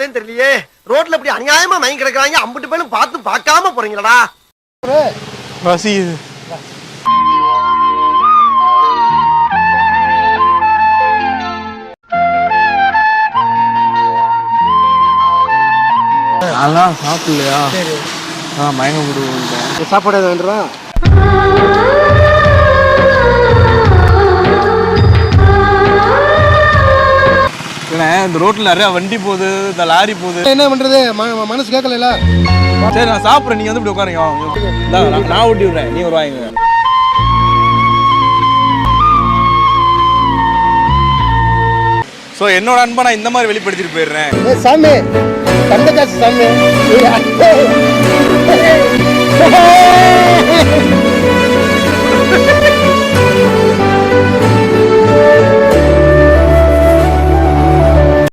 சொல்லேன்னு தெரியலையே. ரோட்ல இப்படி அநியாயமா மயங்கி கிடக்குறாங்க. அம்பிட்டு பேரும் பார்த்து பார்க்காம போறீங்களடா. வசிக்குது. அதெல்லாம் சாப்பிடலையா? சரி. மயங்க முடிவு. சாப்பாடு வேண்டுறா. இந்த ரோட்ல நிறைய வண்டி போகுது, இந்த லாரி போகுது. என்ன பண்றது, மனசு கேட்கல. சரி நான் சாப்பிட்றேன், நீங்க வந்து இப்படி உட்காருங்க. நான் ஊட்டி விடுறேன், நீ ஒரு வாங்க. ஸோ என்னோட அன்பை நான் இந்த மாதிரி வெளிப்படுத்திட்டு போயிடுறேன். சாமி கண்ட காசு சாமி.